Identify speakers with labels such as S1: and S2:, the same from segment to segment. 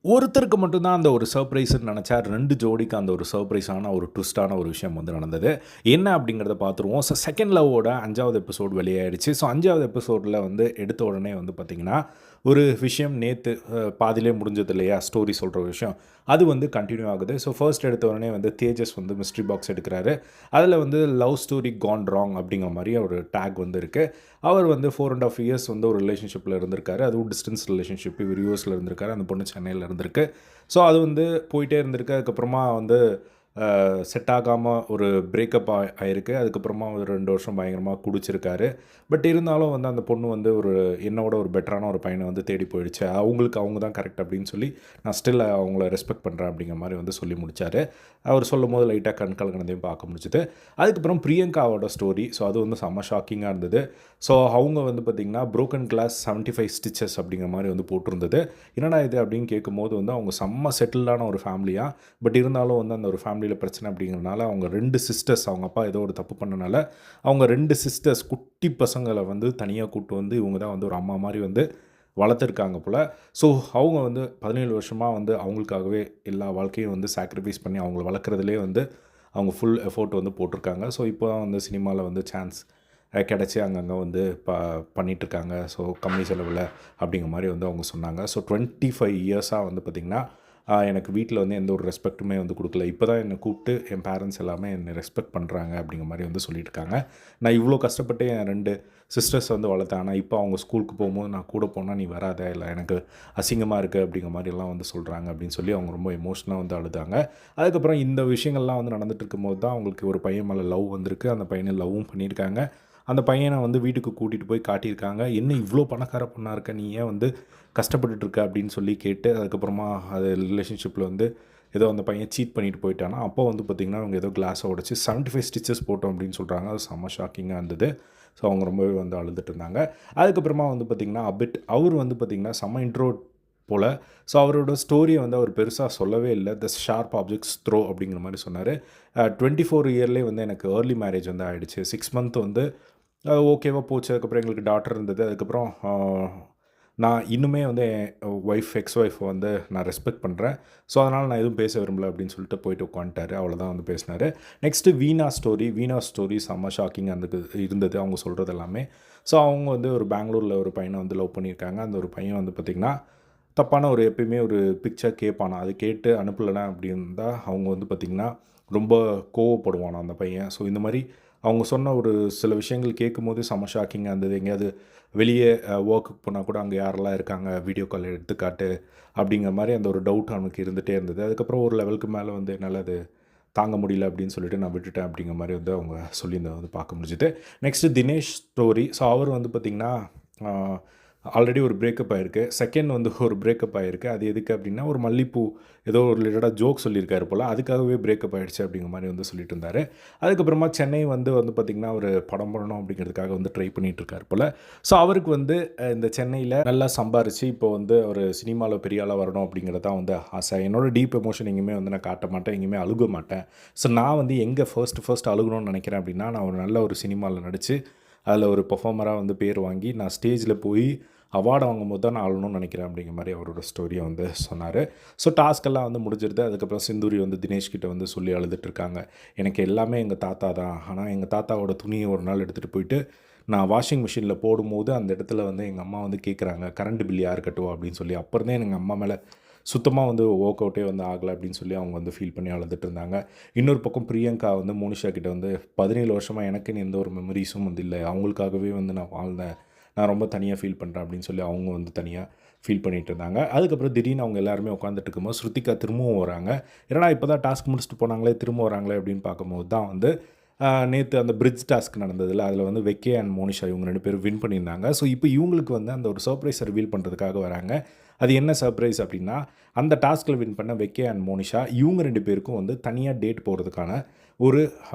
S1: ஒருத்தருக்கு மட்டும் தான் அந்த ஒரு சர்ப்ரைஸ்ன்னு நெனச்சா, 2 ஜோடிக்கு அந்த ஒரு சர்ப்ரைஸான ஒரு ட்விஸ்ட்டான ஒரு விஷயம் வந்து நடந்தது. என்ன அப்படிங்கிறத பார்த்துருவோம். செகண்ட் லவ்வோட 5வது எபிசோட் வெளியாயிடுச்சு. ஸோ 5வது எபிசோட்ல வந்து எடுத்த உடனே வந்து பார்த்தீங்கன்னா, ஒரு விஷயம் நேத்து பாதியிலே முடிஞ்சது இல்லையா? ஸ்டோரி சொல்ற விஷயம். அது வந்து கன்டின்யூ ஆகுது. ஸோ ஃபர்ஸ்ட் எடுத்த உடனே வந்து தேஜஸ் வந்து மிஸ்ட்ரி பாக்ஸ் எடுக்குறாரு. அதில வந்து லவ் ஸ்டோரி கான் ராங் அப்படிங்கிற மாரி ஒரு டேக் வந்து இருக்கு. அவர் வந்து 4 1/2 இயர்ஸ் வந்து ஒரு ரிலேஷன்ஷிப்பில இருந்திருக்காரு. அதுவும் டிஸ்டன்ஸ் ரிலேஷன்ஷிப். இவர் யுஎஸ்ல இருந்திருக்காரு. அந்த பொண்ணு சென்னையில இருந்திருக்கு. ஸோ அது வந்து போயிட்டே இருந்திருக்கு. அதுக்கப்புறமா வந்து செட் ஆகாம ஒரு பிரேக்கப் ஆயிருக்கு. அதுக்கப்புறமா ஒரு 2 வருஷம் பயங்கரமா குடிச்சிருக்காரு. பட் இருந்தாலும் வந்து அந்த பொண்ணு வந்து ஒரு என்னோட ஒரு பெட்டரான ஒரு பையன வந்து தேடி போயிடுச்சு. அவங்களுக்கு அவங்க தான் கரெக்ட் அப்படின்னு சொல்லி, நான் ஸ்டில் அவங்கள ரெஸ்பெக்ட் பண்றேன் அப்படிங்கிற மாரி வந்து சொல்லி முடிச்சாரு. அவர் சொல்லும்போது லைட்டா கண் கலங்கினதையும் பார்க்க முடிஞ்சுது. அதுக்கப்புறம் பிரியங்காவோட ஸ்டோரி. ஸோ அது வந்து செம்ம ஷாக்கிங்கா இருந்தது. ஸோ அவங்க வந்து பார்த்தீங்கன்னா, புரோக்கன் கிளாஸ் 75 ஸ்டிச்சஸ் அப்படிங்கிற மாரி வந்து போட்டிருந்தது. என்னடா இது அப்படின்னு கேட்கும்போது வந்து அவங்க செம்ம செட்டில்டான ஒரு ஃபேமிலியா. பட் இருந்தாலும் வந்து அந்த ஒரு ஃபேமிலியில பிரச்சனை அப்படிங்கிறனால அவங்க 2 சிஸ்டர்ஸ் அவங்க அப்பா ஏதோ ஒரு தப்பு பண்ணனால, அவங்க 2 சிஸ்டர்ஸ் குட்டி பசங்கள வந்து தனியா கூட்டு வந்து இவங்க தான் வந்து ஒரு அம்மா மாரி வந்து வளர்த்துருக்காங்க போல. ஸோ அவங்க வந்து 17 வருஷமா வந்து அவங்களுக்காகவே எல்லா வாழ்க்கையும் வந்து சாக்ரிஃபைஸ் பண்ணி அவங்கள வளர்க்குறதிலே வந்து அவங்க ஃபுல் எஃபோர்ட் வந்து போட்டிருக்காங்க. ஸோ இப்போ தான் வந்து சினிமால வந்து சான்ஸ் கிடச்சி அங்கங்கே வந்து பண்ணிகிட்ருக்காங்க. ஸோ கம்மி செலவில் அப்படிங்கிற மாதிரி வந்து அவங்க சொன்னாங்க. ஸோ 25 இயர்ஸாக வந்து பார்த்திங்கன்னா, எனக்கு வீட்டில் வந்து எந்த ஒரு ரெஸ்பெக்ட்டுமே வந்து கொடுக்கல. இப்போ தான் என்னை கூப்பிட்டு என் பேரண்ட்ஸ் எல்லாமே என்னை ரெஸ்பெக்ட் பண்ணுறாங்க அப்படிங்கிற மாதிரி வந்து சொல்லியிருக்காங்க. நான் இவ்வளோ கஷ்டப்பட்டு என் 2 சிஸ்டர்ஸ் வந்து வளர்த்தேன். ஆனால் இப்போ அவங்க ஸ்கூலுக்கு போகும்போது நான் கூட போனால் நீ வராத, இல்லை எனக்கு அசிங்கமாக இருக்குது அப்படிங்கிற மாதிரிலாம் வந்து சொல்கிறாங்க அப்படின்னு சொல்லி அவங்க ரொம்ப எமோஷனலாக வந்து அழுதாங்க. அதுக்கப்புறம் இந்த விஷயங்கள்லாம் வந்து நடந்துட்டு இருக்கும்போது தான் அவங்களுக்கு ஒரு பையன் மேலே லவ் வந்திருக்கு. அந்த பையனை லவ்வும் பண்ணியிருக்காங்க. அந்த பையனை வந்து வீட்டுக்கு கூட்டிகிட்டு போய் காட்டியிருக்காங்க. "என்ன இவ்வளோ பணக்கார பொண்ணா இருக்க, நீ ஏன் வந்து கஷ்டப்பட்டுட்டு இருக்க?" அப்படின்னு சொல்லி கேட்டு, அதுக்கப்புறமா அது ரிலேஷன்ஷிப்பில் வந்து ஏதோ அந்த பையன் சீட் பண்ணிட்டு போயிட்டானா, அப்போ வந்து பார்த்திங்கன்னா, அவங்க ஏதோ கிளாஸை உடைச்சு 75 ஸ்டிச்சஸ் போட்டோம் அப்படின்னு சொல்கிறாங்க. அது செம்ம ஷாக்கிங்காக இருந்தது. ஸோ அவங்க ரொம்பவே வந்து அழுதுட்டு இருந்தாங்க. அதுக்கப்புறமா வந்து பார்த்திங்கன்னா, அபிட் அவர் வந்து பார்த்திங்கன்னா செம்ம இன்ட்ரோவர்ட் போல. ஸோ அவரோட ஸ்டோரியை வந்து அவர் பெருசா சொல்லவே இல்ல. "த ஷார்ப் ஆப்ஜெக்ட்ஸ் த்ரோ" அப்படிங்கிற மாரி சொன்னாரு. 24 இயர்லேயே வந்து எனக்கு ஏர்லி மேரேஜ் வந்து ஆயிடுச்சு. 6 மந்த் வந்து ஓகேவா போச்சு. அதுக்கப்புறம் எங்களுக்கு டாட்டர் இருந்தது. அதுக்கப்புறம் நான் இன்னுமே வந்து என் எக்ஸ் ஒய்ஃப் வந்து நான் ரெஸ்பெக்ட் பண்ணுறேன். ஸோ, அதனால் நான் எதுவும் பேச விரும்பல அப்படின்னு சொல்லிட்டு போயிட்டு உட்காந்துட்டாரு. அவ்வளோதான் வந்து பேசினாரு. நெக்ஸ்ட்டு வீணா ஸ்டோரி செம்ம ஷாக்கிங்கா இருந்தது அவங்க சொல்கிறது எல்லாமே. ஸோ, அவங்க வந்து ஒரு பெங்களூரில் ஒரு பையனை வந்து லவ் பண்ணியிருக்காங்க. அந்த ஒரு பையன் வந்து பார்த்திங்கன்னா, தப்பான ஒரு எப்பயுமே ஒரு பிக்சர் கேட்பானாம். அது கேட்டு அனுப்பலனா அப்படின்னா அவங்க வந்து பார்த்திங்கன்னா, ரொம்ப கோவப்படுவானாம் அந்த பையன். ஸோ, இந்த மாரி அவங்க சொன்ன ஒரு சில விஷயங்கள் கேட்கும்போது செம்ம ஷாக்கிங்கா இருந்தது. எங்கேயாவது வெளியே ஒர்க்குக்கு போனா கூட அங்கே யாரெல்லாம் இருக்காங்க, வீடியோ கால் எடுத்து காட்டு அப்படிங்கிற மாரி அந்த ஒரு டவுட் அவனுக்கு இருந்துகிட்டே இருந்தது. அதுக்கப்புறம் ஒரு லெவலுக்கு மேலே வந்து என்னால அது தாங்க முடியல அப்படின்னு சொல்லிட்டு நான் விட்டுட்டேன் அப்படிங்கிற மாரி வந்து அவங்க சொல்லியிருந்தத வந்து பார்க்க முடிஞ்சுது. Next Dinesh story. ஸோ, அவர் வந்து பார்த்திங்கன்னா, ஆல்ரெடி ஒரு பிரேக்கப் ஆயிருக்கு. செகண்ட் வந்து ஒரு பிரேக்கப் ஆயிருக்கு. அது எதுக்கு அப்படின்னா, ஒரு மல்லிப்பூ ஏதோ ஒரு ரிலேட்டடா ஜோக் சொல்லியிருக்காரு போல. அதுக்காகவே பிரேக்கப் ஆயிடுச்சு அப்படிங்கிற மாரி வந்து சொல்லிட்டு இருந்தாரு. அதுக்கப்புறமா சென்னை வந்து பார்த்தீங்கன்னா, ஒரு படம் பண்ணணும் அப்படிங்கிறதுக்காக வந்து ட்ரை பண்ணிட்டு இருக்காரு போல. ஸோ, அவருக்கு வந்து இந்த சென்னையில நல்லா சம்பாரிச்சு இப்போ வந்து ஒரு சினிமால பெரிய ஆளா வரணும் அப்படிங்கிறது தான் வந்து ஆசை. என்னோட டீப் எமோஷன் எங்கேயுமே வந்து நான் காட்ட மாட்டேன். எங்கேயுமே அழுக மாட்டேன். ஸோ, நான் வந்து எங்கே ஃபர்ஸ்ட் அழுகணும்னு நினைக்கிறேன் அப்படின்னா, நான் ஒரு நல்ல ஒரு சினிமால நடிச்சு, அதில ஒரு பெர்ஃபார்மரா வந்து பேர் வாங்கி, நான் ஸ்டேஜில போய் அவார்டு வாங்கும்போது தான் நான் அழணும்னு நினைக்கிறேன் அப்படிங்கிற மாரி அவரோட ஸ்டோரியை வந்து சொன்னார். ஸோ, டாஸ்க்கெல்லாம் வந்து முடிஞ்சிருது. அதுக்கப்புறம் சிந்தூரி வந்து தினேஷ் கிட்ட வந்து சொல்லி அழுதுட்டுருக்காங்க. எனக்கு எல்லாமே எங்கள் தாத்தா தான். ஆனால் எங்கள் தாத்தாவோட துணியை ஒரு நாள் எடுத்துகிட்டு போயிட்டு நான் வாஷிங் மிஷினில் போடும்போது அந்த இடத்துல வந்து எங்கள் அம்மா வந்து கேட்குறாங்க, "கரண்ட் பில் யார் கட்டுவா?" அப்படின்னு சொல்லி. அப்புறம் தான் எங்கள் அம்மா மேலே சுத்தமாக வந்து ஒர்க் அவுட்டே வந்து ஆகலை அப்படின்னு சொல்லி அவங்க வந்து ஃபீல் பண்ணி அழுதுட்டு இருந்தாங்க. இன்னொரு பக்கம் பிரியங்கா வந்து மோனிஷா கிட்ட வந்து 17 வருஷமாக எனக்குன்னு எந்த ஒரு மெமரீஸும் வந்து இல்லை. அவங்களுக்காகவே வந்து நான் வாழ்ந்தேன். நான் ரொம்ப தனியாக ஃபீல் பண்ணுறேன் அப்படின்னு சொல்லி அவங்க வந்து தனியாக ஃபீல் பண்ணிட்டு இருந்தாங்க. அதுக்கப்புறம் திடீர்னு அவங்க எல்லாருமே உட்காந்துட்டு இருக்கும்போது ஸ்ருதிகா திரும்பவும் வராங்க. என்னடா இப்போ தான் டாஸ்க் முடிச்சுட்டு போனாங்களே, திரும்ப வராங்களே அப்படின்னு பார்க்கும்போது தான் வந்து நேத்து அந்த பிரிட்ஜ் டாஸ்க் நடந்ததுல, அதில வந்து வெக்கே அண்ட் மோனிஷா இவங்க 2 பேரும் வின் பண்ணியிருந்தாங்க. ஸோ, இப்போ இவங்களுக்கு வந்து அந்த ஒரு சர்ப்ரைஸ ரிவீல் பண்ணுறதுக்காக வராங்க. அது என்ன சர்ப்ரைஸ் அப்படின்னா, அந்த டாஸ்க்ல வின் பண்ண வெக்கே அண்ட் மோனிஷா இவங்க 2 பேருக்கும் வந்து தனியா டேட் போறதுக்கான ஒரு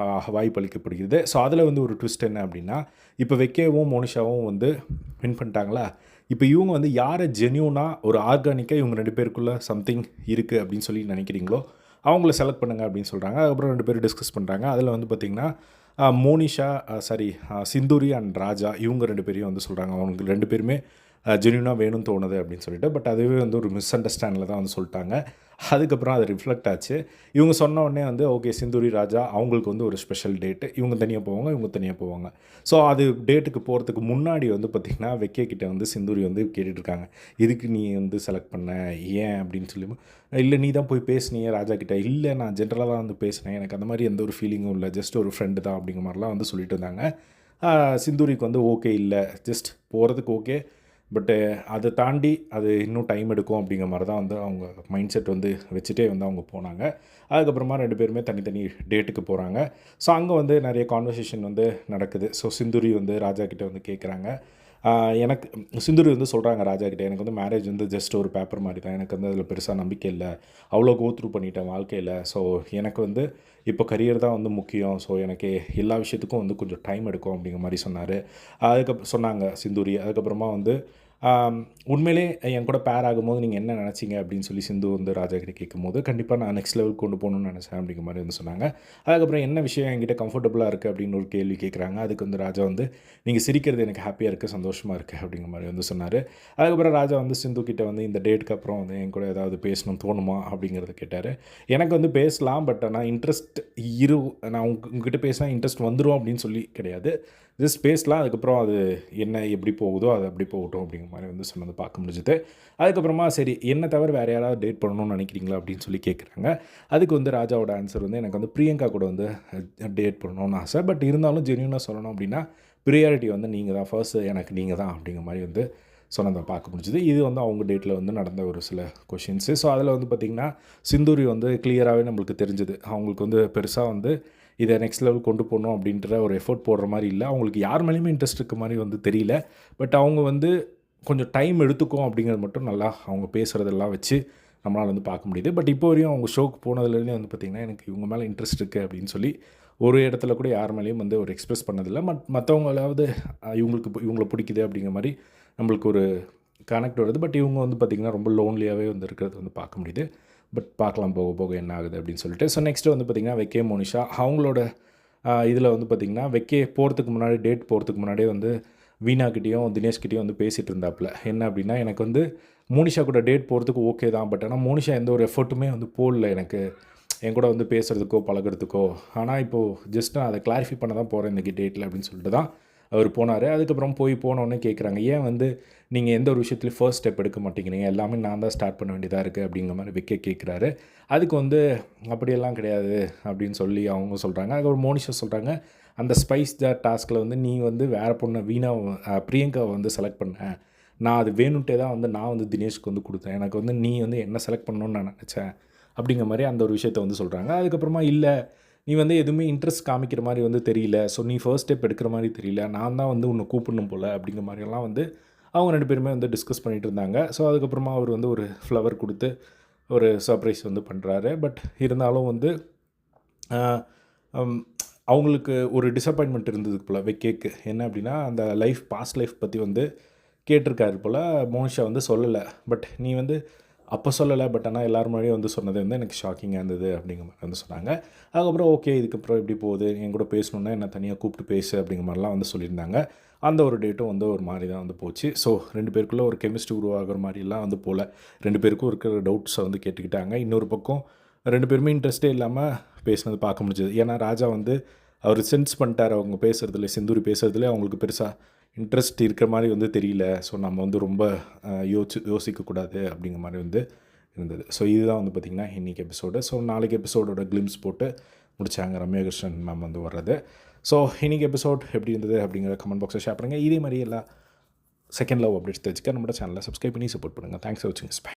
S1: வாய்ப்பு அளிக்கப்படுகிறது. ஸோ, அதில வந்து ஒரு ட்விஸ்ட் என்ன அப்படின்னா, இப்போ வெக்கேவும் மோனிஷாவும் வந்து வின் பண்ணிட்டாங்களா, இப்போ இவங்க வந்து யார ஜென்யூனா ஒரு ஆர்கானிக்கா இவங்க 2 பேருக்குள்ள சம்திங் இருக்கு அப்படின்னு சொல்லி நினைக்கிறீங்களோ, அவங்கள செலக்ட் பண்ணுங்க அப்படின்னு சொல்றாங்க. அதுக்கப்புறம் 2 பேரும் டிஸ்கஸ் பண்றாங்க. அதில வந்து பார்த்தீங்கன்னா, மோனிஷா சிந்தூரி அண்ட் ராஜா இவங்க 2 பேரையும் வந்து சொல்றாங்க. அவங்க 2 பேருமே ஜென்யூனாக வேணும்னு தோணுது அப்படின்னு சொல்லிட்டு. பட் அதுவே வந்து ஒரு மிஸ் அண்டர்ஸ்டாண்டில் தான் வந்து சொல்லிட்டாங்க. அதுக்கப்புறம் அது ரிஃப்ளெக்ட் ஆச்சு. இவங்க சொன்ன உடனே வந்து ஓகே சிந்தூரி ராஜா அவங்களுக்கு வந்து ஒரு ஸ்பெஷல் டேட்டு. இவங்க தனியாக போவாங்க, இவங்க தனியாக போவாங்க. ஸோ அது டேட்டுக்கு போகிறதுக்கு முன்னாடி வந்து பார்த்திங்கன்னா வெக்கே கிட்ட வந்து சிந்தூரி வந்து கேட்டுட்ருக்காங்க. எதுக்கு நீ வந்து செலக்ட் பண்ண? ஏன் அப்படின்னு சொல்லி. இல்லை நீ தான் போய் பேசுனீங்க ராஜா கிட்ட. இல்லை நான் ஜென்ரலாக தான் வந்து பேசினேன். எனக்கு அந்த மாதிரி எந்த ஒரு ஃபீலிங்கும் இல்லை. ஜஸ்ட் ஒரு ஃப்ரெண்டு தான் அப்படிங்கிற மாதிரிலாம் வந்து சொல்லிட்டு இருந்தாங்க. சிந்தூரிக்கு வந்து ஓகே இல்லை. ஜஸ்ட் போகிறதுக்கு ஓகே. பட்டு அதை தாண்டி அது இன்னும் டைம் எடுக்கும் அப்படிங்கிற மாதிரி தான் வந்து அவங்க மைண்ட் செட் வந்து வச்சுட்டே வந்து அவங்க போனாங்க. அதுக்கப்புறமா 2 பேருமே தனித்தனி டேட்டுக்கு போகிறாங்க. ஸோ அங்கே வந்து நிறைய கான்வர்சேஷன் வந்து நடக்குது. ஸோ சிந்தூரி வந்து ராஜா கிட்ட வந்து கேட்குறாங்க. எனக்கு சிந்தூரி வந்து சொல்கிறாங்க ராஜா கிட்ட, எனக்கு வந்து மேரேஜ் வந்து ஜஸ்ட் ஒரு பேப்பர் மாதிரி தான். எனக்கு வந்து அதில் பெருசாக நம்பிக்கை இல்லை. அவ்வளோ கோ த்ரூ பண்ணிட்டேன் வாழ்க்கையில். ஸோ எனக்கு வந்து இப்போ கரியர் தான் வந்து முக்கியம். ஸோ எனக்கு எல்லா விஷயத்துக்கும் வந்து கொஞ்சம் டைம் எடுக்கும் அப்படிங்கிற மாதிரி சொன்னார். சொன்னாங்க சிந்தூரி. அதுக்கப்புறமா வந்து உண்மையிலே என் கூட பேர் ஆகும்போது நீங்கள் என்ன நினச்சிங்க அப்படின்னு சொல்லி சிந்து வந்து ராஜா கிட்ட கேட்கும்போது, கண்டிப்பாக நான் நெக்ஸ்ட் லெவலுக்கு கொண்டு போகணுன்னு நினச்சேன் அப்படிங்கிற மாதிரி வந்து சொன்னாங்க. அதுக்கப்புறம் என்ன விஷயம் என்கிட்ட கம்ஃபர்டபுளாக இருக்குது அப்படின்னு ஒரு கேள்வி கேட்குறாங்க. அதுக்கு வந்து ராஜா வந்து நீங்கள் சிரிக்கிறது எனக்கு ஹாப்பியாக இருக்குது, சந்தோஷமாக இருக்குது அப்படிங்கிற மாதிரி வந்து சொன்னார். அதுக்கப்புறம் ராஜா வந்து சிந்து கிட்ட வந்து இந்த டேட்டுக்கு அப்புறம் வந்து என் கூட ஏதாவது பேசணும் தோணுமா அப்படிங்கிறத கேட்டார். எனக்கு வந்து பேசலாம், பட் ஆனால் இன்ட்ரெஸ்ட் நான் உங்ககிட்ட பேசினா இன்ட்ரெஸ்ட் வந்துடும் அப்படின்னு சொல்லி கிடையாது. ஜஸ்ட் பேசலாம். அதுக்கப்புறம் அது என்ன எப்படி போகுதோ அது அப்படி போகட்டும் அப்படிங்கிற மாதிரி வந்து சொன்னது பார்க்க முடிஞ்சுது. அதுக்கப்புறமா சரி என்ன தவிர வேறு யாராவது டேட் பண்ணணும்னு நினைக்கிறீங்களா அப்படின்னு சொல்லி கேட்குறாங்க. அதுக்கு வந்து ராஜாவோட ஆன்சர் வந்து எனக்கு வந்து பிரியங்கா கூட வந்து டேட் பண்ணணும்னு ஆசை. பட் இருந்தாலும் ஜென்யூனாக சொல்லணும் அப்படின்னா ப்ரியாரிட்டி வந்து நீங்கள் தான், ஃபர்ஸ்ட் எனக்கு நீங்கள் தான் அப்படிங்கிற மாதிரி வந்து சொன்னதை பார்க்க முடிஞ்சுது. இது வந்து அவங்க டேட்டில் வந்து நடந்த ஒரு சில கொஷின்ஸு. ஸோ அதில் வந்து பார்த்திங்கன்னா சிந்தூரி வந்து கிளியராகவே நம்மளுக்கு தெரிஞ்சுது. அவங்களுக்கு வந்து பெருசாக வந்து இதை நெக்ஸ்ட் லெவல் கொண்டு போகணும் அப்படின்ற ஒரு எஃபோர்ட் போடுற மாதிரி இல்லை. அவங்களுக்கு யார் மேலேயுமே இன்ட்ரெஸ்ட் இருக்க மாதிரி வந்து தெரியல. பட் அவங்க வந்து கொஞ்சம் டைம் எடுத்துக்கும் அப்படிங்கிறது மட்டும் நல்லா அவங்க பேசுகிறதெல்லாம் வச்சு நம்மளால் வந்து பார்க்க முடியுது. பட் இப்போ வரையும் அவங்க ஷோக்கு போனதுலேருந்தே வந்து பார்த்திங்கன்னா எனக்கு இவங்க மேலே இன்ட்ரெஸ்ட் இருக்குது அப்படின்னு சொல்லி ஒரு இடத்துல கூட யார் மேலேயும் வந்து ஒரு எக்ஸ்ப்ரெஸ் பண்ணதில்லை. மற்றவங்களாவது இவங்கள பிடிக்குது அப்படிங்கிற மாதிரி நம்மளுக்கு ஒரு கனெக்ட் வருது. பட் இவங்க வந்து பார்த்திங்கன்னா ரொம்ப லோன்லியாகவே வந்து இருக்கிறது வந்து பார்க்க முடியுது. பட் பார்க்கலாம் போக போக என்ன ஆகுது அப்படின்னு சொல்லிட்டு. ஸோ நெக்ஸ்ட்டு வந்து பார்த்திங்கன்னா வெக்கே மோனிஷா அவங்களோட இதில் வந்து பார்த்திங்கன்னா வெக்கே போகிறதுக்கு முன்னாடி டேட் போகிறதுக்கு முன்னாடியே வந்து வீணாக்கிட்டேயும் தினேஷ்கிட்டையும் வந்து பேசிகிட்டு இருந்தாப்புல. என்ன அப்படின்னா எனக்கு வந்து மோனிஷா கூட டேட் போகிறதுக்கு ஓகே தான். பட் ஆனால் மோனிஷா எந்த ஒரு எஃபர்ட்டுமே வந்து போடல எனக்கு என் கூட வந்து பேசுகிறதுக்கோ பழகிறதுக்கோ. ஆனால் இப்போது ஜஸ்ட் நான் அதை கிளாரிஃபை பண்ண தான் போகிறேன் இன்றைக்கி டேட்டில் அப்படின்னு சொல்லிட்டு தான் அவர் போனார். அதுக்கப்புறம் போனோடனே கேட்குறாங்க, ஏன் வந்து நீங்கள் எந்த ஒரு விஷயத்துலையும் ஃபர்ஸ்ட் ஸ்டெப் எடுக்க மாட்டேங்கிறீங்க, எல்லாமே நான் தான் ஸ்டார்ட் பண்ண வேண்டியதாக இருக்குது அப்படிங்கிற மாதிரி வெக்கே கேட்குறாரு. அதுக்கு வந்து அப்படியெல்லாம் கிடையாது அப்படின்னு சொல்லி அவங்க சொல்கிறாங்க. அதுக்கப்புறம் மோனிஷா சொல்கிறாங்க, அந்த ஸ்பைஸ் ஜார் டாஸ்கில் வந்து நீ வந்து வேறு பொண்ணை பிரியங்காவை வந்து செலக்ட் பண்ண. நான் அது வேணுன்ட்டே தான் வந்து நான் வந்து தினேஷ்க்கு வந்து கொடுத்தேன். எனக்கு வந்து நீ வந்து என்ன செலக்ட் பண்ணணுன்னு நான் நினச்சேன் அப்படிங்கிற மாதிரி அந்த ஒரு விஷயத்தை வந்து சொல்கிறாங்க. அதுக்கப்புறமா இல்லை நீ வந்து எதுவுமே இன்ட்ரெஸ்ட் காமிக்கிற மாதிரி வந்து தெரியல. ஸோ நீ ஃபர்ஸ்ட் ஸ்டெப் எடுக்கிற மாதிரி தெரியல. நான் தான் வந்து உன்னை கூப்பிடணும் போல் அப்படிங்கிற மாதிரியெல்லாம் வந்து அவங்க 2 பேருமே வந்து டிஸ்கஸ் பண்ணிகிட்டு இருந்தாங்க. ஸோ அதுக்கப்புறமா அவர் வந்து ஒரு ஃப்ளவர் கொடுத்து ஒரு சர்ப்ரைஸ் வந்து பண்ணுறாரு. பட் இருந்தாலும் வந்து அவங்களுக்கு ஒரு டிசப்பாயின்மெண்ட் இருந்தது போல் வெக்கேக்கு. என்ன அப்படின்னா அந்த பாஸ்ட் லைஃப் பற்றி வந்து கேட்டிருக்காரு போல். மோனிஷா வந்து சொல்லலை. பட் நீ வந்து அப்போ சொல்லலை, பட் ஆனால் எல்லார் முன்னாடியும் வந்து சொன்னது வந்து எனக்கு ஷாக்கிங்காக இருந்தது அப்படிங்கிற மாதிரி வந்து சொன்னாங்க. அதுக்கப்புறம் ஓகே இதுக்கப்புறம் எப்படி போகுது, என் கூட பேசணுன்னா என்ன தனியாக கூப்பிட்டு பேசு அப்படிங்கிற மாதிரிலாம் வந்து சொல்லியிருந்தாங்க. அந்த ஒரு டேட்டும் வந்து ஒரு மாதிரி தான் வந்து போச்சு. ஸோ 2 பேருக்குள்ளே ஒரு கெமிஸ்ட்ரி உருவாகிற மாதிரிலாம் வந்து போல் 2 பேருக்கும் இருக்கிற டவுட்ஸை வந்து கேட்டுக்கிட்டாங்க. இன்னொரு பக்கம் 2 பேருமே இன்ட்ரெஸ்ட்டே இல்லாமல் பேசினது பார்க்க முடிஞ்சது. ஏன்னா ராஜா வந்து அவர் சென்ஸ் பண்ணிட்டார் அவங்க பேசுகிறதுல, சிந்தூரி பேசுகிறதுல அவங்களுக்கு பெருசாக இன்ட்ரெஸ்ட் இருக்கிற மாதிரி வந்து தெரியல. ஸோ நம்ம வந்து ரொம்ப யோசிக்கக்கூடாது அப்படிங்கிற மாதிரி வந்து இருந்தது. ஸோ இதுதான் வந்து பார்த்திங்கன்னா இன்றைக்கி எபிசோடு. ஸோ நாளைக்கு எபிசோடோட கிளிம்ஸ் போட்டு முடித்தாங்க ரம்யா கிருஷ்ணன் மேம் வந்து வர்றது. ஸோ இன்றைக்கி எபிசோட் எப்படி இருந்தது அப்படிங்கிற கமெண்ட் பாக்ஸில் ஷேர் பண்ணுங்கள். இதே மாதிரி எல்லாம் செகண்ட் லவ் அப்டேட்ஸ் தெரிஞ்சுக்க நம்மளோட சேனலை சப்ஸ்கிரைப் பண்ணி சப்போர்ட் பண்ணுங்கள். தேங்க்ஸ் ஃபார் வாட்சிங்.